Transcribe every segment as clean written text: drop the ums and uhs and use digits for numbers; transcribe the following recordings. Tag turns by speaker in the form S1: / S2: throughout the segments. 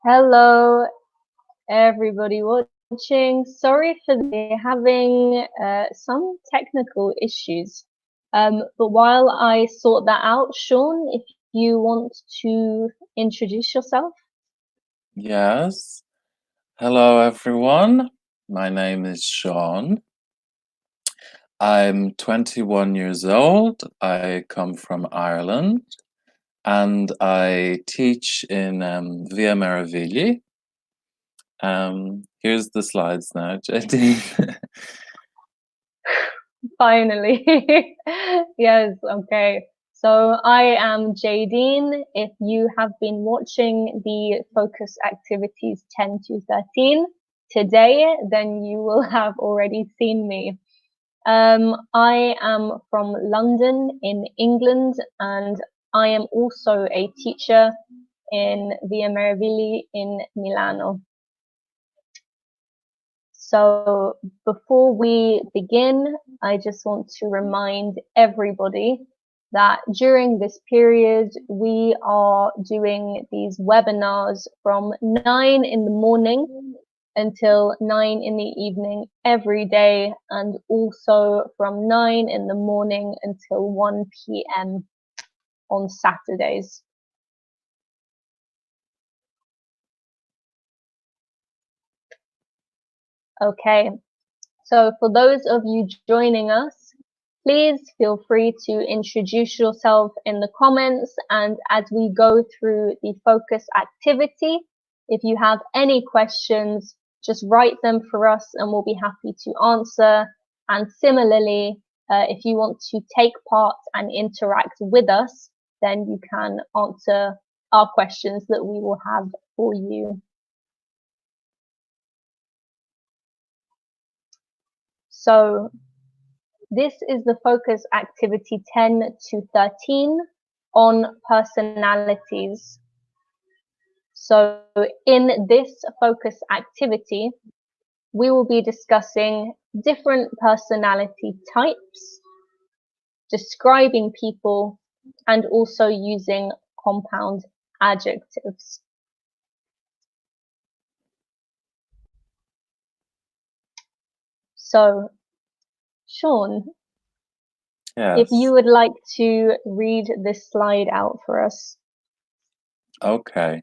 S1: Hello, everybody watching. Sorry for having some technical issues. But while I sort that out, Sean, if you want to introduce yourself.
S2: Yes. Hello, everyone. My name is Sean. I'm 21 years old. I come from Ireland and I teach in Via Meravigli. Here's the slides now, JD.
S1: Finally. Yes, okay. So I am Jadine. If you have been watching the focus activities 10 to 13 today, then you will have already seen me. I am from London in England, and I am also a teacher in Via Meravigli in Milano. So before we begin, I just want to remind everybody that during this period, we are doing these webinars from 9 in the morning until 9 in the evening every day, and also from 9 in the morning until 1 p.m. on Saturdays. Okay, so for those of you joining us, please feel free to introduce yourself in the comments, and as we go through the focus activity, if you have any questions, just write them for us and we'll be happy to answer. And similarly, if you want to take part and interact with us, then you can answer our questions that we will have for you. So this is the focus activity 10 to 13 on personalities. So in this focus activity, we will be discussing different personality types, describing people, and also using compound adjectives. So, Sean, if you would like to read this slide out for us.
S2: Okay.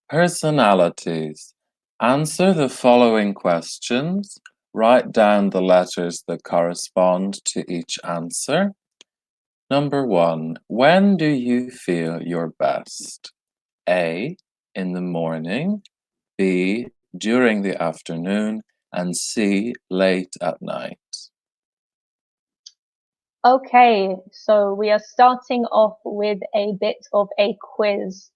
S2: Personalities. Answer the following questions. Write down the letters that correspond to each answer. Number 1. When do you feel your best? A. In the morning. B. During the afternoon. And C. Late at night.
S1: Okay, so we are starting off with a bit of a quiz.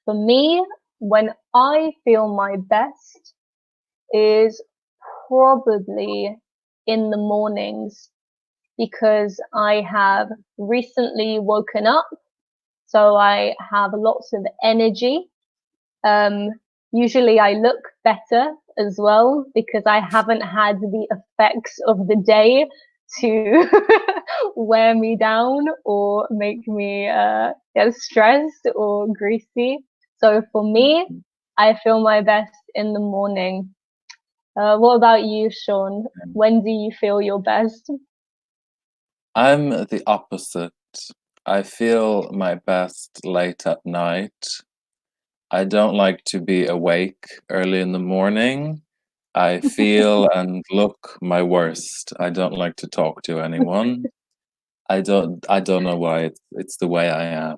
S1: For me, when I feel my best is probably in the mornings, because I have recently woken up, so I have lots of energy. Usually I look better as well because I haven't had the effects of the day to wear me down or make me get stressed or greasy. So for me, I feel my best in the morning. What about you, Sean? When do you feel your best?
S2: I'm the opposite. I feel my best late at night. I don't like to be awake early in the morning. I feel and look my worst. I don't like to talk to anyone. I don't know why it's the way I am.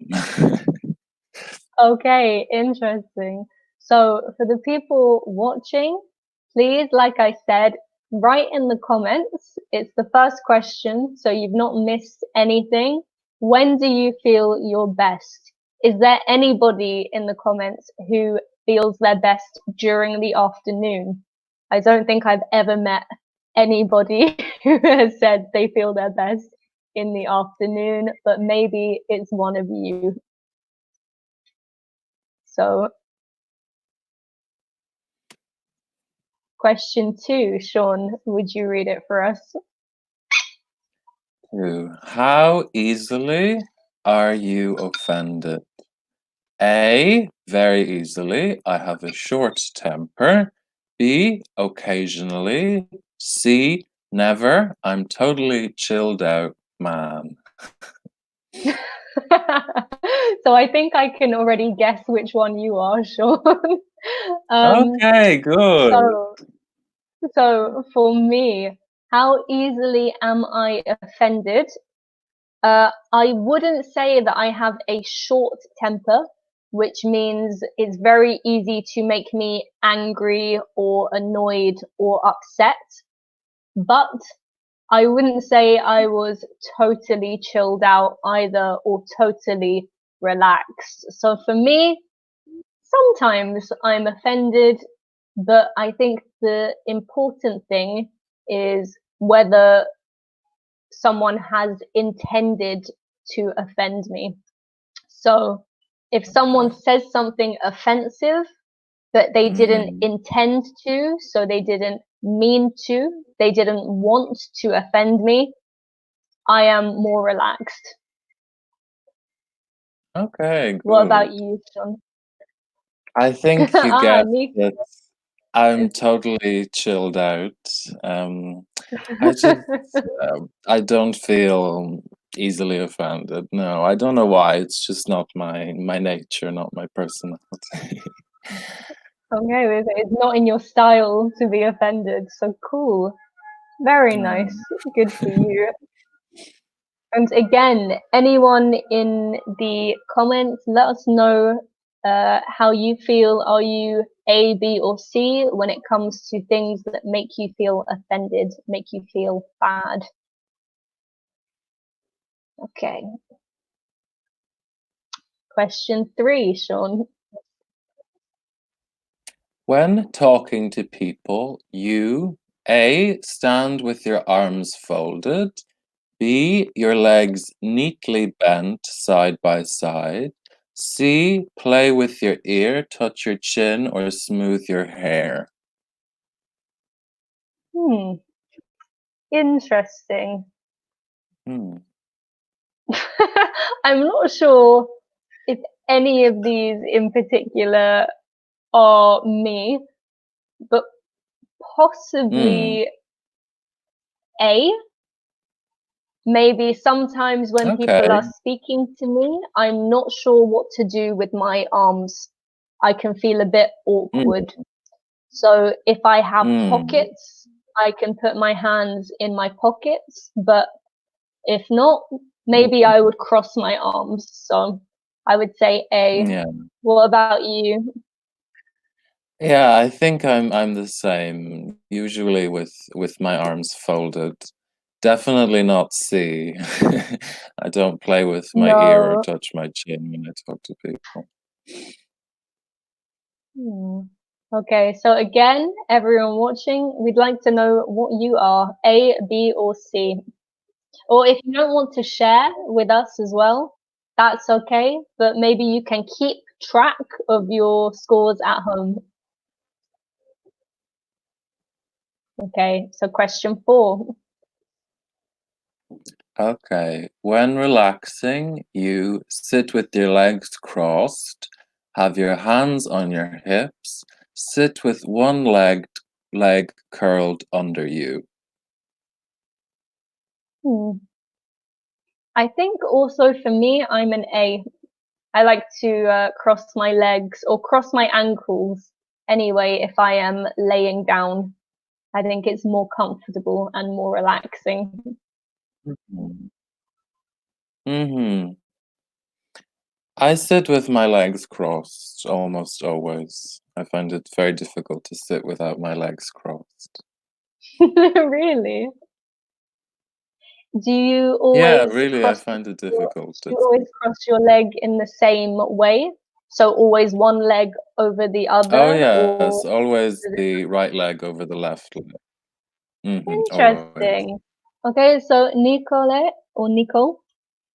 S1: Okay, interesting. So for the people watching, please, like I said, write in the comments. It's the first question, so you've not missed anything. When do you feel your best? Is there anybody in the comments who feels their best during the afternoon? I don't think I've ever met anybody who has said they feel their best in the afternoon, but maybe it's one of you. So, question 2, Sean, would you read it for us?
S2: How easily are you offended? A, very easily. I have a short temper. B, occasionally. C, never. I'm totally chilled out, man.
S1: So I think I can already guess which one you are, Sean. Um,
S2: Okay, good.
S1: so so for me, how easily am I offended? I wouldn't say that I have a short temper, which means it's very easy to make me angry or annoyed or upset. But I wouldn't say I was totally chilled out either or totally relaxed. So for me, sometimes I'm offended, but I think the important thing is whether someone has intended to offend me. So if someone says something offensive, but they didn't
S2: Mm,
S1: intend to, so they didn't mean to, they didn't want to offend me, I am more relaxed.
S2: okay,
S1: What
S2: good.
S1: about you, Sean?
S2: I think you
S1: Ah,
S2: get
S1: Nico
S2: that I'm
S1: is.
S2: totally chilled out. Um, I just I don't feel easily offended. No, I don't know why. It's just not my nature, not my personality.
S1: Okay, it's not in your style to be offended. So cool. Very
S2: Yeah.
S1: nice. Good for you. And again, anyone in the comments, let us know how you feel. Are you A, B, or C when it comes to things that make you feel offended, make you feel bad? Okay. Question 3, Sean.
S2: When talking to people, you A, stand with your arms folded, B, your legs neatly bent side by side, C, play with your ear, touch your chin, or smooth your hair.
S1: Hmm. Interesting.
S2: Hmm.
S1: I'm not sure if any of these in particular are me, but
S2: Hmm.
S1: possibly A. Maybe sometimes when people
S2: Okay.
S1: are speaking to me, I'm not sure what to do with my arms. I can feel a bit
S2: Hmm.
S1: awkward. So if I have
S2: Hmm.
S1: pockets, I can put my hands in my pockets, but if not, maybe I would cross my arms. So I would say A.
S2: Yeah.
S1: What about you?
S2: Yeah, I think I'm the same. Usually with my arms folded. Definitely not C. I don't play with my ear or
S1: No.
S2: touch my chin when I talk to people.
S1: Hmm. Okay, so again, everyone watching, we'd like to know what you are, A, B, or C. Or if you don't want to share with us as well, that's okay, but maybe you can keep track of your scores at home. Okay, so question 4.
S2: Okay. When relaxing, you sit with your legs crossed, have your hands on your hips, sit with one leg curled under you.
S1: Hmm. I think also for me, I'm an A. I like to cross my legs or cross my ankles anyway if I am laying down. I think it's more comfortable and more relaxing.
S2: Mhm. Mhm. I sit with my legs crossed almost always. I find it very difficult to sit without my legs crossed.
S1: Really? Do you
S2: Yeah,
S1: always
S2: really, I
S1: cross
S2: find it
S1: your
S2: difficult.
S1: do you always cross your leg in the same way? So always one leg over the
S2: Oh,
S1: other, or
S2: yes, always
S1: is it
S2: the right leg over the left leg. Always.
S1: interesting? Okay, so Nicole or Nico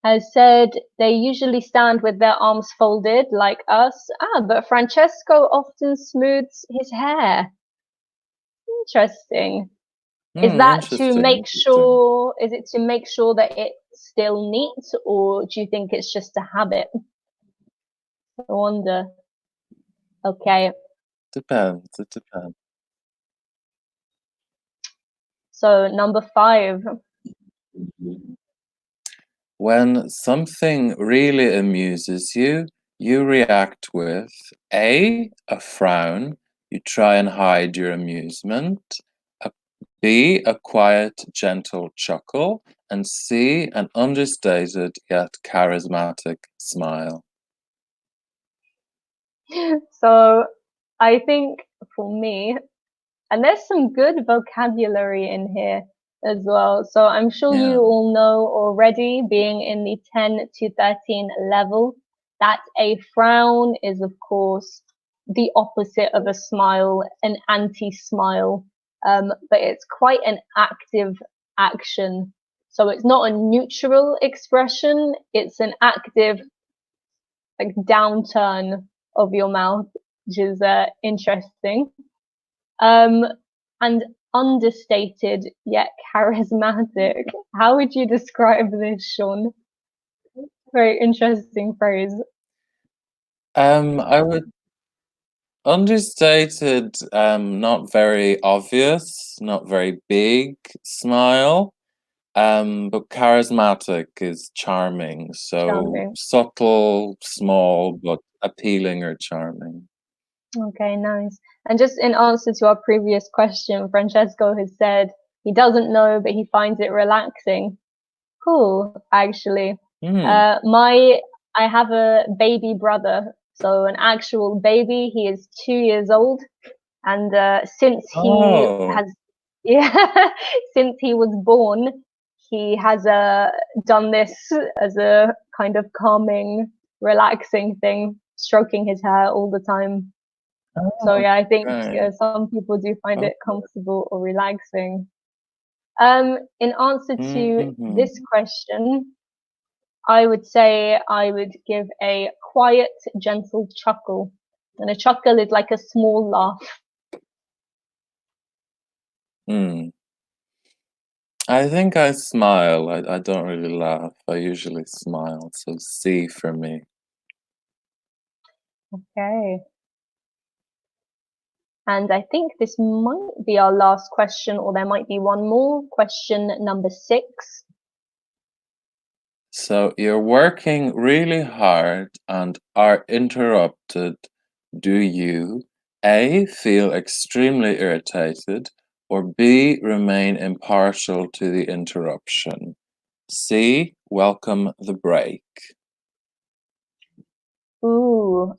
S1: has said they usually stand with their arms folded like us. Ah, but Francesco often smooths his hair. Interesting. Is that to
S2: Interesting,
S1: make
S2: interesting.
S1: sure, is it to make sure that it's still neat, or do you think it's just a habit? I wonder. Okay,
S2: Depends, it depends.
S1: so number 5.
S2: When something really amuses you, you react with A, a frown, you try and hide your amusement, a, B, a quiet, gentle chuckle, and C, an understated yet charismatic smile.
S1: So I think for me, and there's some good vocabulary in here as well. So I'm sure
S2: Yeah.
S1: you all know already, being in the 10 to 13 level, that a frown is, of course, the opposite of a smile, an anti-smile. But it's quite an active action. So it's not a neutral expression, it's an active, like, downturn of your mouth, which is interesting. Um, and understated yet charismatic. How would you describe this, Sean? Very interesting phrase.
S2: I would understated, not very obvious, not very big smile. But charismatic is charming, so
S1: Charming.
S2: subtle, small, but appealing or charming.
S1: Okay, nice. And just in answer to our previous question, Francesco has said he doesn't know, but he finds it relaxing. Cool, actually.
S2: Hmm.
S1: My I have a baby brother, so an actual baby. He is 2 years old, and since he
S2: Oh,
S1: has, yeah, since he was born, he has done this as a kind of calming, relaxing thing, stroking his hair all the time. So
S2: oh,
S1: yeah, I think
S2: right.
S1: some people do find it
S2: Okay.
S1: comfortable or relaxing. In answer to
S2: Mm-hmm.
S1: this question, I would say I would give a quiet, gentle chuckle. And a chuckle is like a small laugh.
S2: Hmm. I think I smile. I don't really laugh. I usually smile. So C for me.
S1: Okay. And I think this might be our last question, or there might be one more. Question number 6.
S2: So you're working really hard and are interrupted. Do you A, feel extremely irritated, or B, remain impartial to the interruption? C, welcome the break.
S1: Ooh.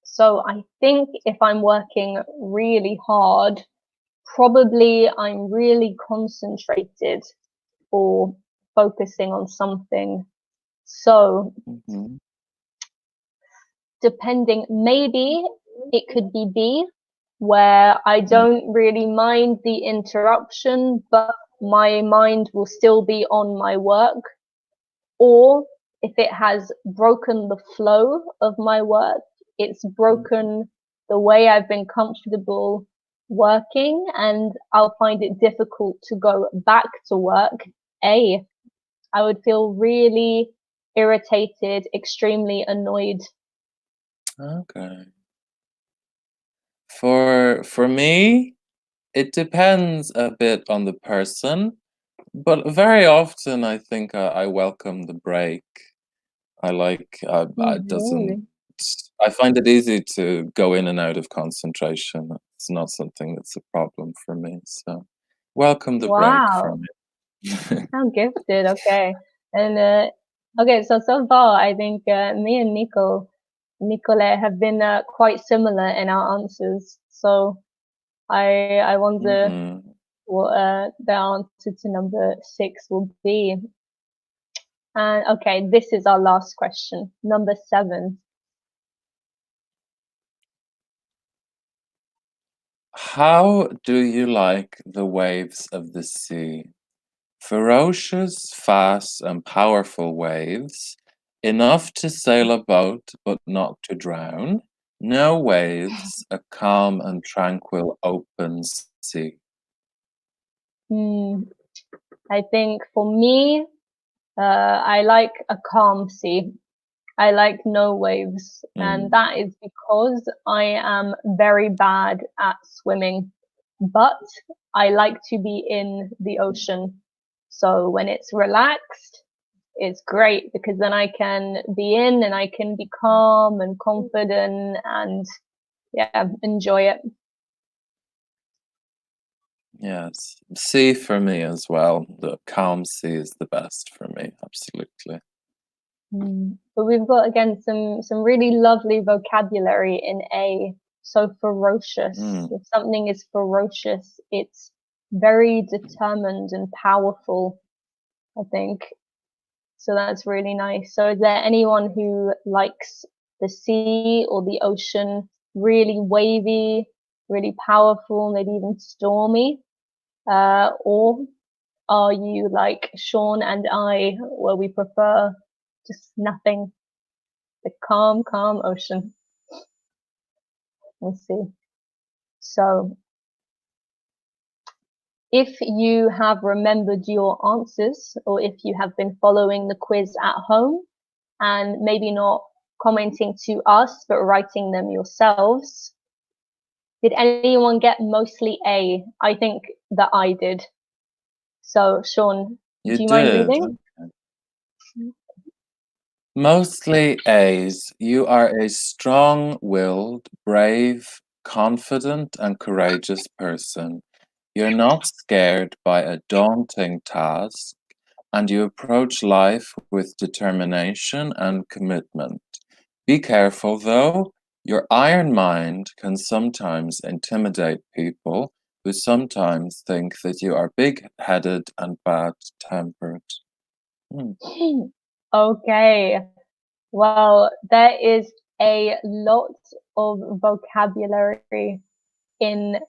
S1: So I think if I'm working really hard, probably I'm really concentrated or focusing on something. So
S2: Mhm.
S1: depending, maybe it could be B, where I
S2: Mm.
S1: don't really mind the interruption, but my mind will still be on my work. Or if it has broken the flow of my work, it's broken the way I've been comfortable working, and I'll find it difficult to go back to work. I would feel really irritated, extremely annoyed.
S2: Okay. For me, it depends a bit on the person, but very often I think I welcome the break. I like I doesn't.
S1: Really?
S2: I find it easy to go in and out of concentration. It's not something that's a problem for me. So, welcome the break for
S1: Wow,
S2: me.
S1: how gifted. Okay. And okay, so far I think me and Nicole have been quite similar in our answers. So I wonder
S2: Hmm.
S1: what the answer to number 6 will be. And okay, this is our last question. Number 7.
S2: How do you like the waves of the sea? Ferocious, fast, and powerful waves, enough to sail a boat but not to drown. No waves, a calm and tranquil open sea.
S1: I think for me, I like a calm sea. I like no waves, and that is because I am very bad at swimming, but I like to be in the ocean. So when it's relaxed, it's great because then I can be in and I can be calm and confident and yeah, enjoy it.
S2: Yes, sea for me as well. The calm sea is the best for me, absolutely.
S1: But we've got again some really lovely vocabulary in A. So ferocious. If something is ferocious, it's very determined and powerful, I think. So that's really nice. So is there anyone who likes the sea or the ocean really wavy, really powerful, maybe even stormy? Or are you like Sean and I, where we prefer just nothing, the calm, calm ocean? Let's see. So if you have remembered your answers, or if you have been following the quiz at home and maybe not commenting to us, but writing them yourselves, did anyone get mostly A? I think that I did. So Sean,
S2: You
S1: do you mind
S2: did.
S1: reading?
S2: Mostly A's. You are a strong-willed, brave, confident, and courageous person. You're not scared by a daunting task, and you approach life with determination and commitment. Be careful, though. Your iron mind can sometimes intimidate people who sometimes think that you are big-headed and bad-tempered.
S1: Okay. Well, there is a lot of vocabulary in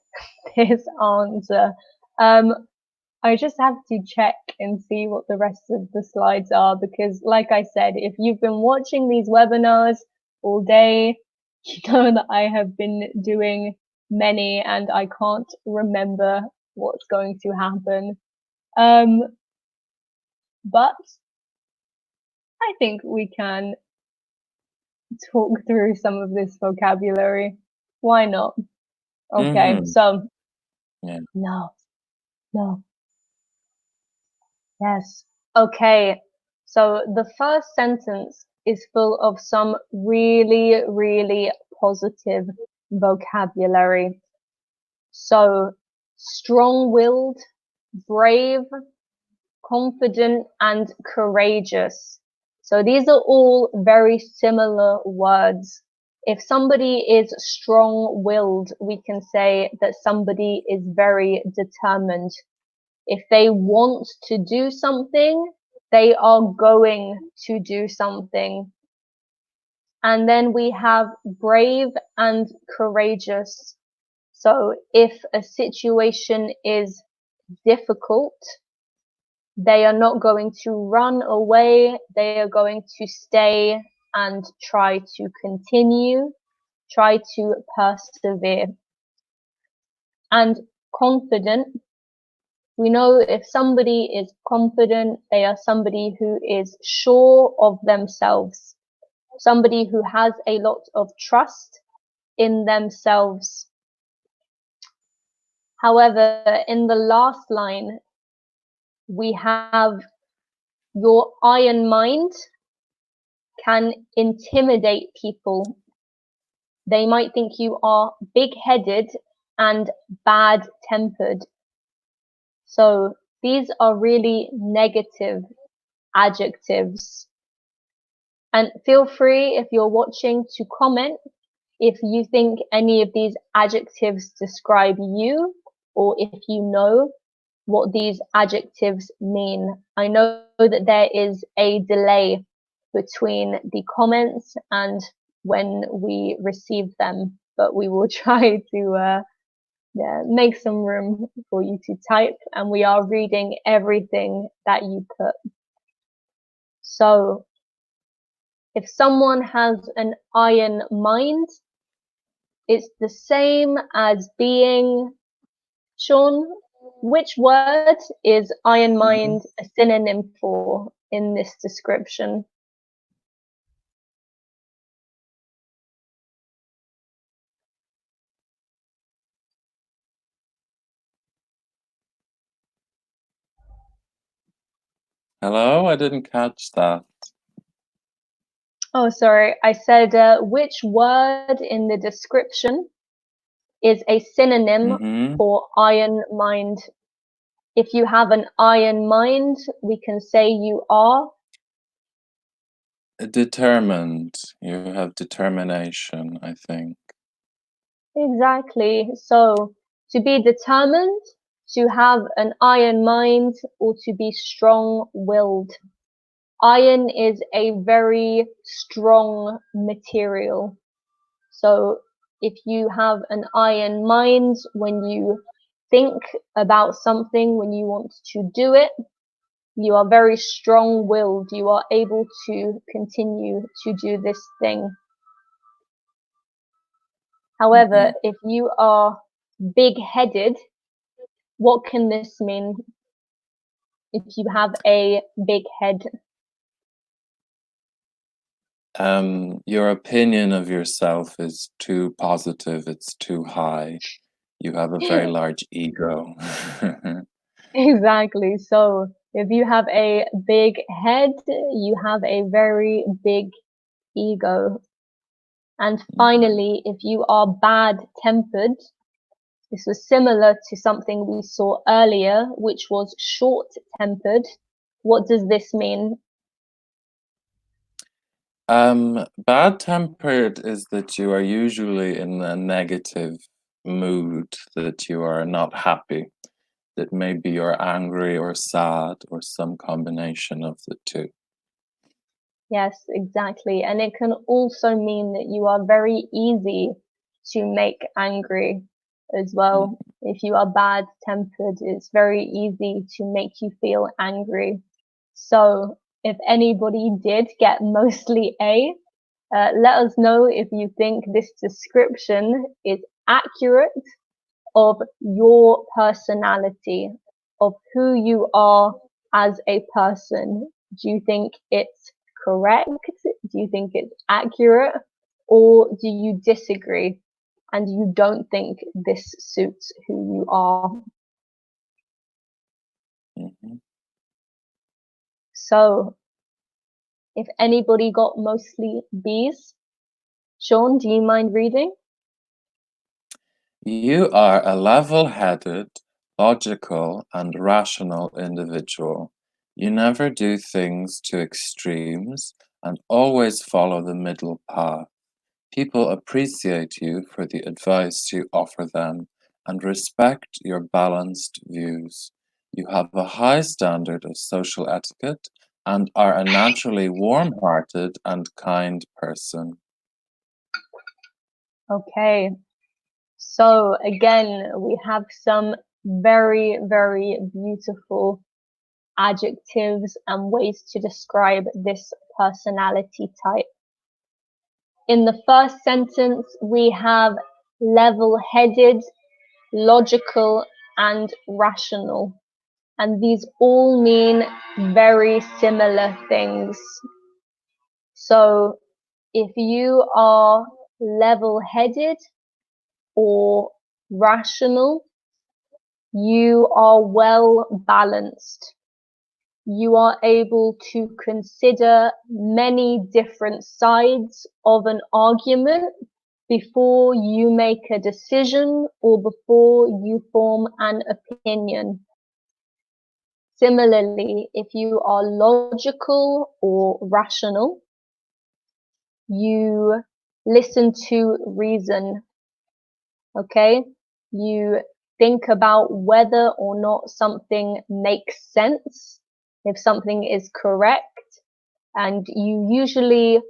S1: this answer. I just have to check and see what the rest of the slides are because, like I said, if you've been watching these webinars all day, you know that I have been doing many and I can't remember what's going to happen. But I think we can talk through some of this vocabulary. Why not? Okay,
S2: Mm-hmm.
S1: so
S2: Yeah.
S1: no, no, yes. Okay, so the first sentence is full of some really, really positive vocabulary. So strong-willed, brave, confident, and courageous. So these are all very similar words. If somebody is strong-willed, we can say that somebody is very determined. If they want to do something, they are going to do something. And then we have brave and courageous. So if a situation is difficult, they are not going to run away. They are going to stay and try to continue, try to persevere. And confident, we know if somebody is confident, they are somebody who is sure of themselves, somebody who has a lot of trust in themselves. However, in the last line, we have your iron mind can intimidate people. They might think you are big-headed and bad-tempered. So these are really negative adjectives. And feel free, if you're watching, to comment if you think any of these adjectives describe you or if you know what these adjectives mean. I know that there is a delay between the comments and when we receive them, but we will try to make some room for you to type, and we are reading everything that you put. So if someone has an iron mind, it's the same as being, Sean, which word is iron mind a synonym for in this description?
S2: Hello, I didn't catch that.
S1: Oh, sorry. I said, which word in the description is a synonym for iron mind? If you have an iron mind, we can say you are
S2: Determined. You have determination, I think.
S1: exactly. So to be determined, to have an iron mind, or to be strong-willed. Iron is a very strong material. So if you have an iron mind, when you think about something, when you want to do it, you are very strong-willed. You are able to continue to do this thing. However, if you are big-headed, what can this mean if you have a big head?
S2: Your opinion of yourself is too positive, it's too high. You have a very large ego.
S1: Exactly. So if you have a big head, you have a very big ego. And finally, if you are bad-tempered, this was similar to something we saw earlier, which was short-tempered. What does this mean?
S2: Bad-tempered is that you are usually in a negative mood, that you are not happy, that maybe you're angry or sad or some combination of the two.
S1: Yes, exactly. And it can also mean that you are very easy to make angry as well. If you are bad-tempered, it's very easy to make you feel angry. So if anybody did get mostly A, let us know if you think this description is accurate of your personality, of who you are as a person. Do you think it's correct? Do you think it's accurate? Or do you disagree and you don't think this suits who you are?
S2: Mhm.
S1: So, if anybody got mostly B's, Sean, do you mind reading?
S2: You are a level-headed, logical, and rational individual. You never do things to extremes and always follow the middle path. People appreciate you for the advice you offer them and respect your balanced views. You have a high standard of social etiquette and are a naturally warm-hearted and kind person.
S1: Okay, so again, we have some very, very beautiful adjectives and ways to describe this personality type. In the first sentence, we have level-headed, logical, and rational. And these all mean very similar things. So if you are level-headed or rational, you are well balanced. You are able to consider many different sides of an argument before you make a decision or before you form an opinion. Similarly, if you are logical or rational, you listen to reason, okay? You think about whether or not something makes sense, if something is correct, and you usually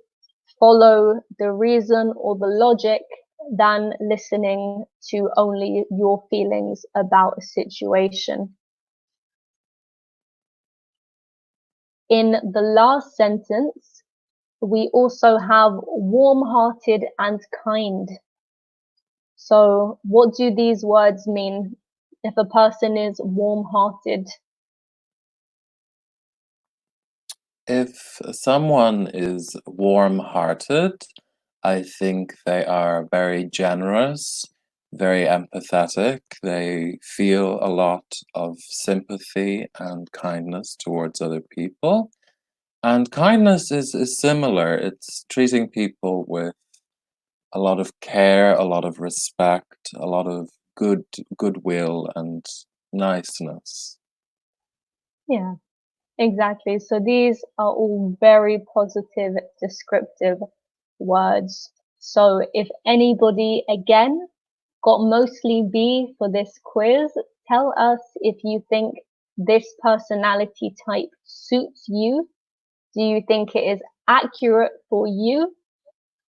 S1: follow the reason or the logic than listening to only your feelings about a situation. In the last sentence, we also have warm-hearted and kind. So what do these words mean if a person is warm-hearted?
S2: If someone is warm-hearted, I think they are very generous, very empathetic. They feel a lot of sympathy and kindness towards other people. And kindness is similar. It's treating people with a lot of care, a lot of respect, a lot of goodwill and niceness.
S1: Yeah, exactly. So these are all very positive, descriptive words. So if anybody, again, got mostly B for this quiz, tell us if you think this personality type suits you. Do you think it is accurate for you?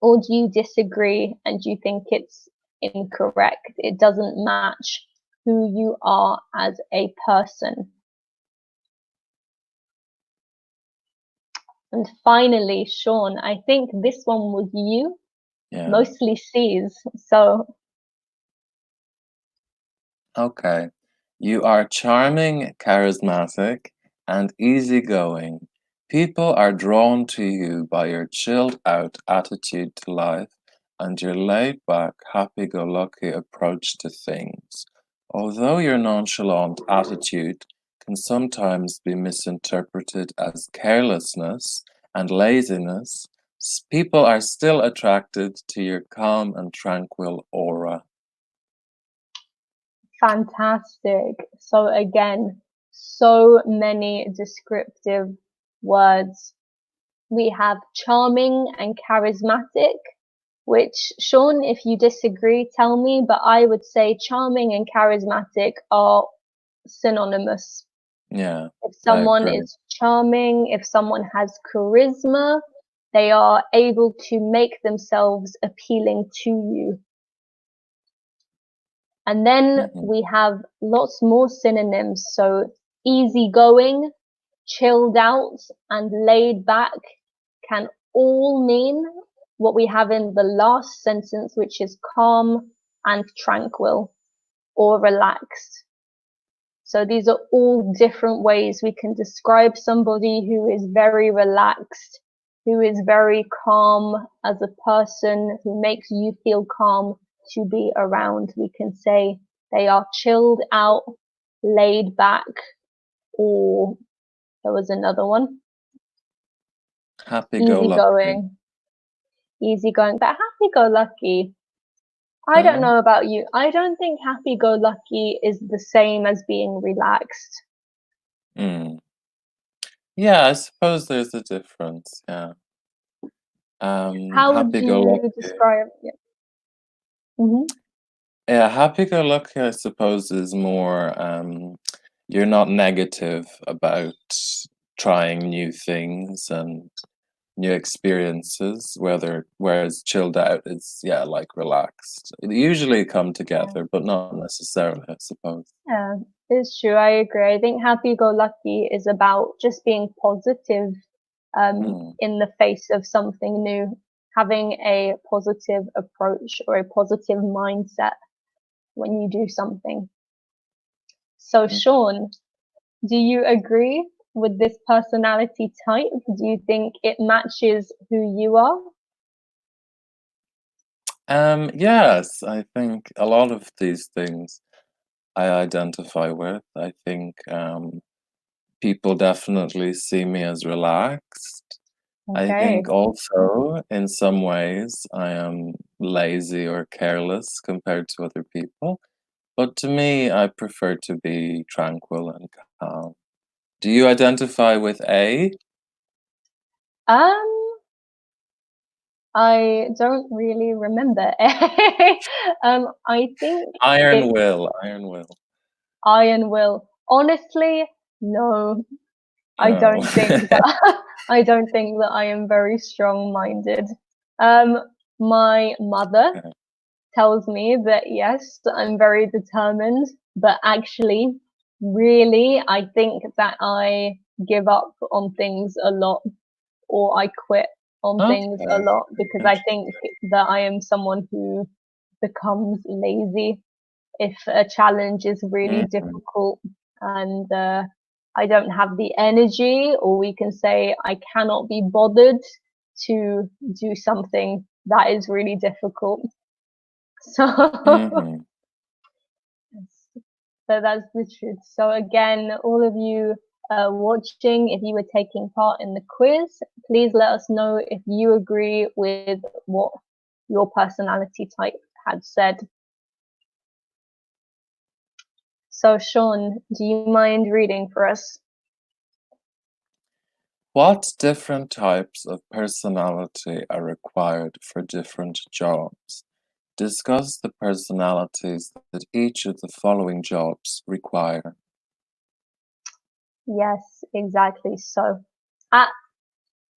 S1: Or do you disagree and you think it's incorrect? It doesn't match who you are as a person. And finally, Sean, I think this one was you,
S2: Yeah.
S1: mostly C's. So,
S2: Okay. You are charming, charismatic, and easygoing. People are drawn to you by your chilled out attitude to life and your laid back, happy go lucky approach to things. Although your nonchalant attitude can sometimes be misinterpreted as carelessness and laziness, people are still attracted to your calm and tranquil aura.
S1: fantastic. So again, so many descriptive words. We have charming and charismatic, which, Sean, if you disagree, tell me, but I would say charming and charismatic are synonymous.
S2: Yeah,
S1: If
S2: I
S1: someone
S2: agree.
S1: is charming, if someone has charisma, they are able to make themselves appealing to you. And then
S2: Mhm.
S1: we have lots more synonyms. So easygoing, chilled out, and laid back can all mean what we have in the last sentence, which is calm and tranquil or relaxed. So these are all different ways we can describe somebody who is very relaxed, who is very calm as a person, who makes you feel calm to be around. We can say they are chilled out, laid back, or there was another one,
S2: Happy-go-lucky.
S1: easygoing, but happy-go-lucky. I don't
S2: No?
S1: know about you. I don't think happy-go-lucky is the same as being relaxed.
S2: Mm. Yeah, I suppose there's a difference, yeah.
S1: How would you
S2: Happy-go-lucky.
S1: describe it? Hmm.
S2: Yeah, happy-go-lucky, I suppose, is more, you're not negative about trying new things and new experiences, whereas chilled out is, yeah, like relaxed. They usually come
S1: Yeah.
S2: together, but not necessarily, I suppose.
S1: Yeah, it's true. I agree. I think happy-go-lucky is about just being positive
S2: Mm.
S1: in the face of something new, having a positive approach or a positive mindset when you do something. So,
S2: Mm.
S1: Sean, do you agree with this personality type? Do you think it matches who you are?
S2: Yes, I think a lot of these things I identify with. I think people definitely see me as relaxed. I
S1: Okay.
S2: think also, in some ways, I am lazy or careless compared to other people. But to me, I prefer to be tranquil and calm. Do you identify with A?
S1: Um, I don't really remember. I think
S2: Iron
S1: it's
S2: will, iron will.
S1: iron will. Honestly, no, I
S2: No.
S1: don't think that. I don't think that I am very strong-minded. Um, my mother
S2: Okay.
S1: tells me that yes, I'm very determined, but actually, really, I think that I give up on things a lot or I quit on things a
S2: Okay.
S1: lot because I think
S2: Interesting.
S1: that I am someone who becomes lazy. if a challenge is really
S2: Mhm.
S1: difficult and I don't have the energy, or we can say I cannot be bothered to do something that is really difficult. So,
S2: Mhm.
S1: so that's the truth. So again, all of you watching, if you were taking part in the quiz, please let us know if you agree with what your personality type had said. So Sean, do you mind reading for us?
S2: What different types of personality are required for different jobs? Discuss the personalities that each of the following jobs require.
S1: Yes, exactly. So at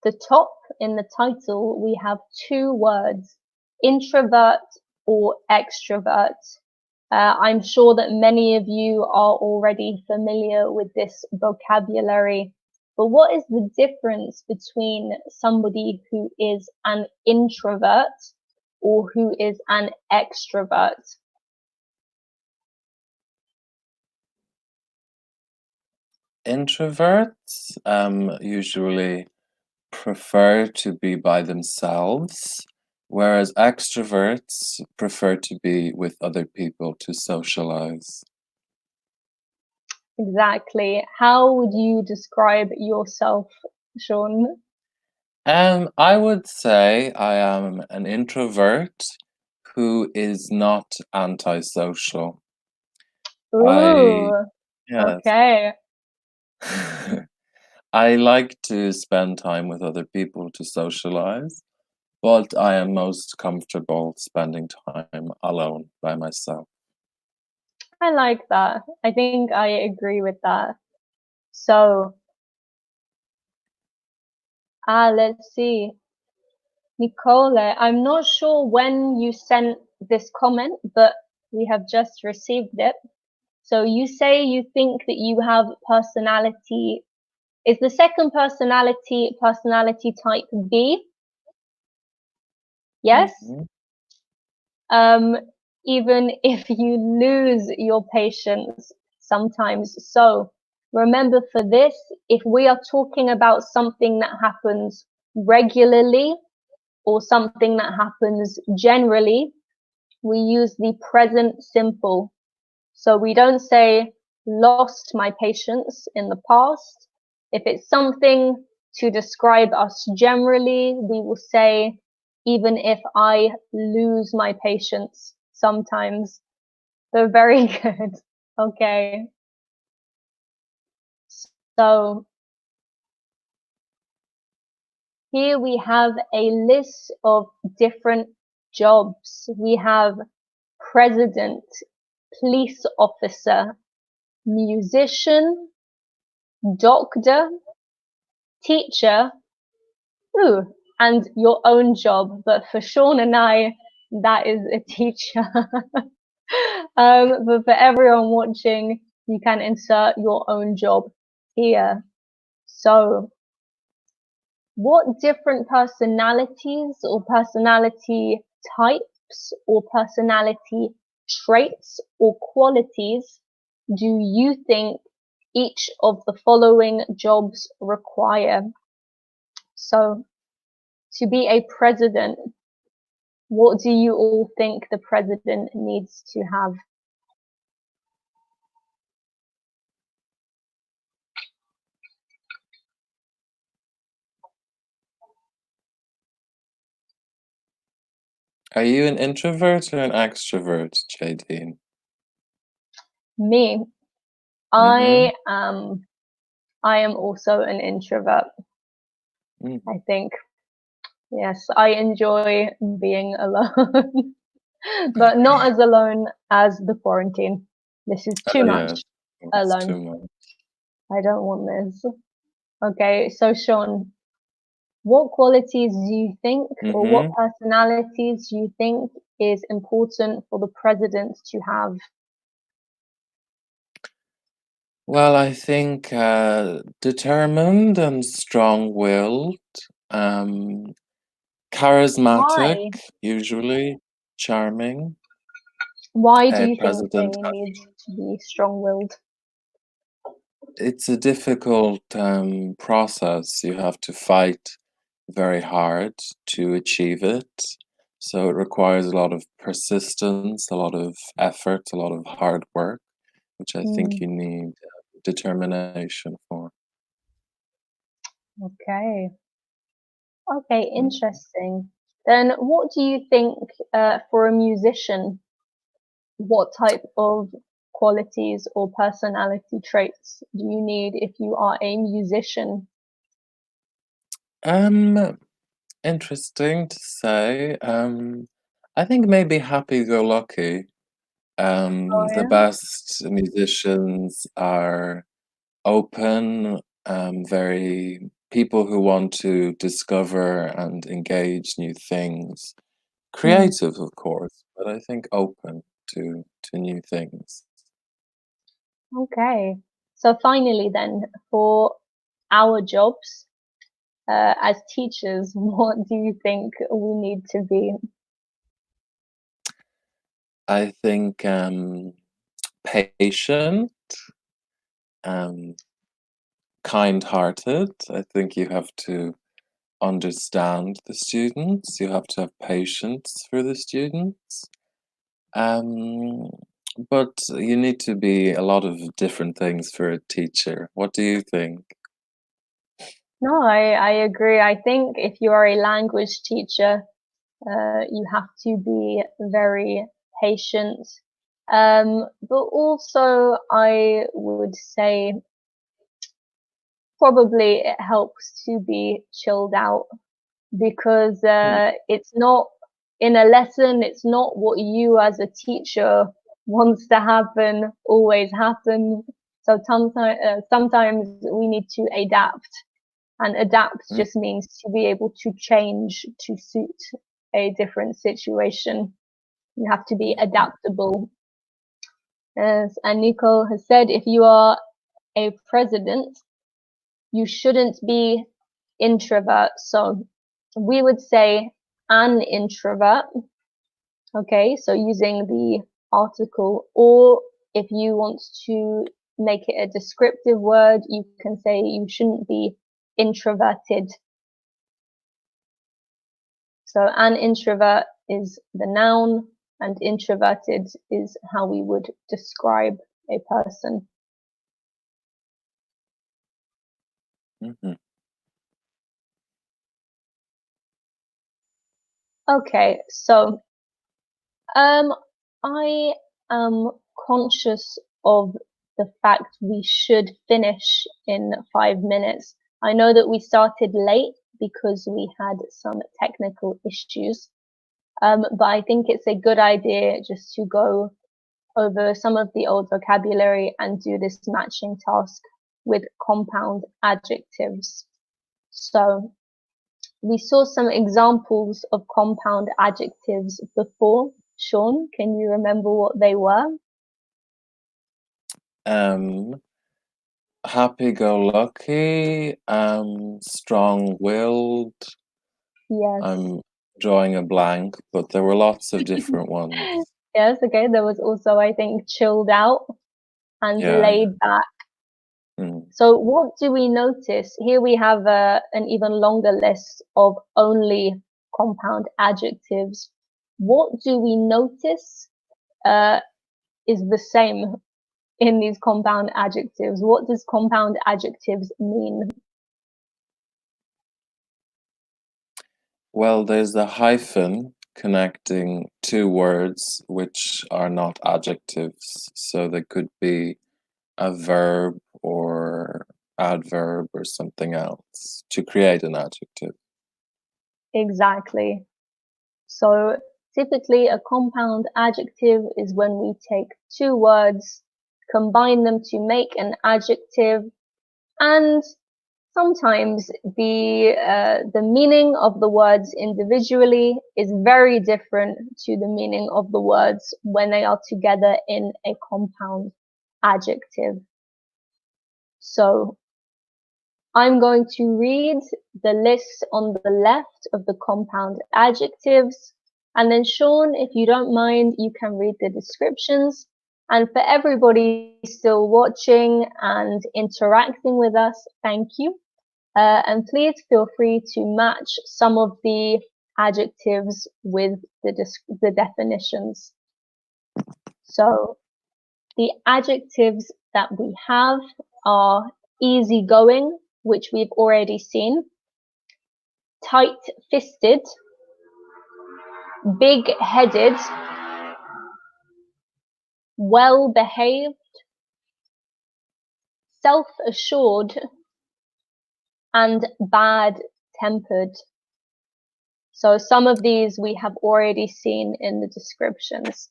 S1: the top in the title, we have two words, introvert or extrovert. I'm sure that many of you are already familiar with this vocabulary, but what is the difference between somebody who is an introvert or who is an extrovert?
S2: Introverts usually prefer to be by themselves, whereas extroverts prefer to be with other people to socialize.
S1: Exactly. How would you describe yourself, Sean?
S2: I would say I am an introvert who is not antisocial. I,
S1: Ooh,
S2: yes,
S1: okay.
S2: I like to spend time with other people to socialize, but I am most comfortable spending time alone by myself.
S1: I like that. I think I agree with that. So, let's see. Nicole, I'm not sure when you sent this comment, but we have just received it. So you say you think that you have personality. Is the second personality type B? Yes?
S2: Mhm.
S1: Um, even if you lose your patience sometimes. So remember for this, if we are talking about something that happens regularly or something that happens generally, we use the present simple. So we don't say lost my patience in the past. If it's something to describe us generally, we will say even if I lose my patience sometimes. So very good. Okay. So here we have a list of different jobs. We have president, police officer, musician, doctor, teacher, ooh, and your own job. But for Sean and I, that is a teacher. But for everyone watching, you can insert your own job here. So, what different personalities or personality types or personality traits or qualities do you think each of the following jobs require? So, to be a president, what do you all think the president needs to have?
S2: Are you an introvert or an extrovert, JD?
S1: Me,
S2: Mm-hmm.
S1: I am. I am also an introvert.
S2: Mm.
S1: I think. Yes, I enjoy being alone, but not as alone as the quarantine. This is too
S2: Oh yeah,
S1: much
S2: it's too
S1: alone.
S2: much.
S1: I don't want this. Okay, so Sean, what qualities do you think, or what
S2: Mm-hmm.
S1: personalities do you think is important for the president to have?
S2: Well, I think determined and strong-willed, um, charismatic,
S1: Why?
S2: usually charming.
S1: Why do
S2: A
S1: you think they
S2: president,
S1: need to be strong-willed?
S2: it's a difficult process. You have to fight very hard to achieve it. So it requires a lot of persistence, a lot of effort, a lot of hard work, which I think
S1: Mm,
S2: you need determination for.
S1: okay. Okay,
S2: Mm.
S1: interesting. Then what do you think for a musician, what type of qualities or personality traits do you need if you are a musician?
S2: Um, Interesting to say. I think maybe happy-go-lucky.
S1: Oh
S2: The
S1: yeah.
S2: best musicians are open, very people who want to discover and engage new things.
S1: Mm,
S2: Creative, of course, but I think open to new things.
S1: okay. So finally then, for our jobs as teachers, what do you think we need to be?
S2: I think patient, um, kind-hearted. I think you have to understand the students. You have to have patience for the students. Um, but you need to be a lot of different things for a teacher. What do you think?
S1: No, I agree. I think if you are a language teacher, you have to be very patient. But also, I would say probably it helps to be chilled out because
S2: Mm,
S1: it's not in a lesson, it's not what you as a teacher wants to happen, always happens. So sometimes we need to adapt, and adapt
S2: mm,
S1: just means to be able to change to suit a different situation. You have to be
S2: mhm.
S1: adaptable. As and Nico has said, if you are a president, you shouldn't be introvert. So we would say an introvert. Okay, so using the article, or if you want to make it a descriptive word, you can say you shouldn't be introverted. So an introvert is the noun, and introverted is how we would describe a person.
S2: Mhm.
S1: Okay, so um, I am conscious of the fact we should finish in 5 minutes. I know that we started late because we had some technical issues, but I think it's a good idea just to go over some of the old vocabulary and do this matching task with compound adjectives. So we saw some examples of compound adjectives before. Sean, can you remember what they were?
S2: Um, Happy-go-lucky, strong-willed.
S1: Yes.
S2: I'm drawing a blank, but there were lots of different ones.
S1: Yes, okay. There was also, I think, chilled out and
S2: Yeah, yeah.
S1: laid back.
S2: Mm.
S1: So what do we notice? Here we have an even longer list of only compound adjectives. What do we notice uh, is the same in these compound adjectives? What does compound adjectives mean?
S2: Well, there's a hyphen connecting two words which are not adjectives, so they could be a verb or adverb or something else to create an adjective.
S1: Exactly. So typically a compound adjective is when we take two words, combine them to make an adjective, and sometimes the meaning of the words individually is very different to the meaning of the words when they are together in a compound adjective. So I'm going to read the list on the left of the compound adjectives, And then Sean, if you don't mind, you can read the descriptions. And for everybody still watching and interacting with us, thank you. And please feel free to match some of the adjectives with the definitions. So the adjectives that we have are easygoing, which we've already seen, tight-fisted, big-headed, well-behaved, self-assured, and bad-tempered. So some of these we have already seen in the descriptions.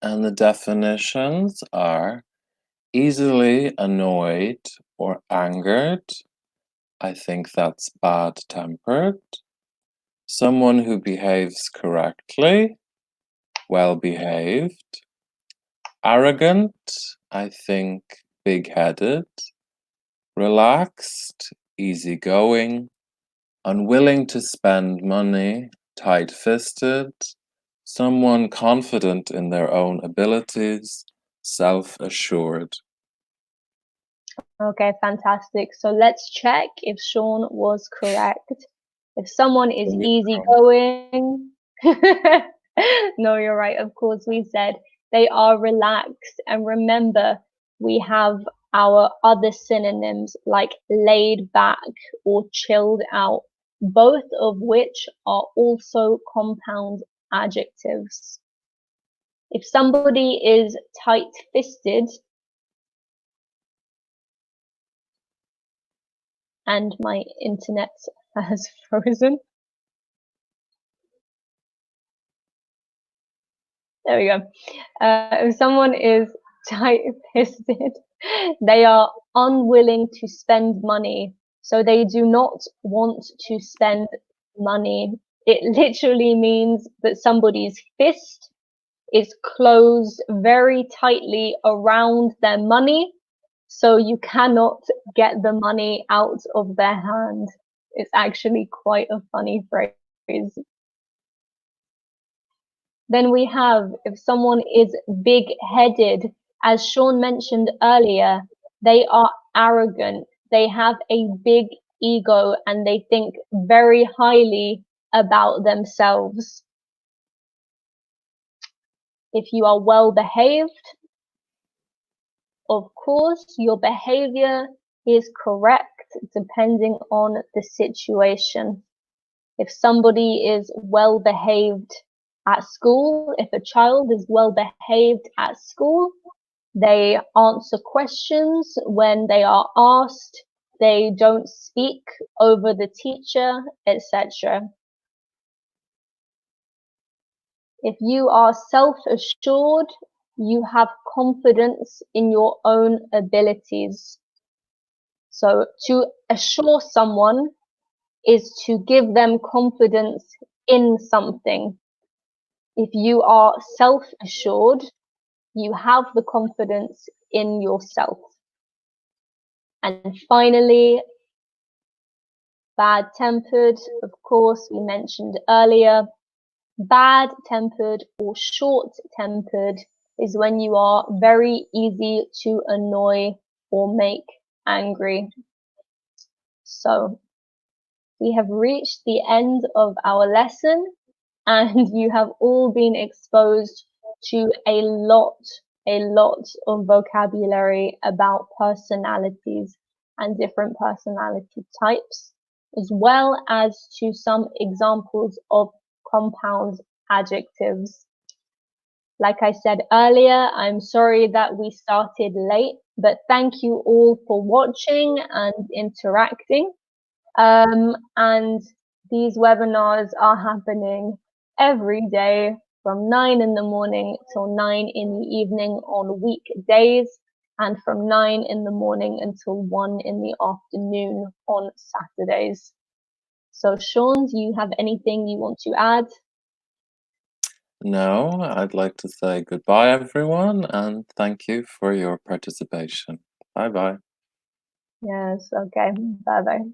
S2: And the definitions are easily annoyed or angered. I think that's bad-tempered. Someone who behaves correctly, well-behaved. Arrogant, I think big-headed. Relaxed, easygoing. Unwilling to spend money, tight-fisted. Someone confident in their own abilities, self-assured.
S1: Okay, fantastic. So let's check if Sean was correct. If someone is easygoing, no, you're right. Of course, we said they are relaxed. And remember, we have our other synonyms like laid back or chilled out, both of which are also compound adjectives. If somebody is tight-fisted, and my internet has frozen. There we go. If someone is tight-fisted, they are unwilling to spend money. So they do not want to spend money. It literally means that somebody's fist is closed very tightly around their money, so you cannot get the money out of their hand. It's actually quite a funny phrase. Then we have, if someone is big-headed, as Sean mentioned earlier, they are arrogant. They have a big ego and they think very highly about themselves. If you are well-behaved, of course, your behavior is correct depending on the situation. If somebody is well behaved at school, if a child is well behaved at school, they answer questions when they are asked, they don't speak over the teacher, etc. If you are self-assured, you have confidence in your own abilities. So to assure someone is to give them confidence in something. If you are self-assured, you have the confidence in yourself. And finally, bad-tempered, of course, we mentioned earlier. Bad-tempered or short-tempered is when you are very easy to annoy or make angry. So we have reached the end of our lesson and you have all been exposed to a lot of vocabulary about personalities and different personality types, as well as to some examples of compound adjectives. Like I said earlier, I'm sorry that we started late, but thank you all for watching and interacting. And these webinars are happening every day from 9 in the morning till 9 in the evening on weekdays, and from 9 in the morning until 1 in the afternoon on Saturdays. So Sean, do you have anything you want to add?
S2: No, I'd like to say goodbye, everyone, and thank you for your participation. Bye-bye.
S1: Yes, okay, bye-bye.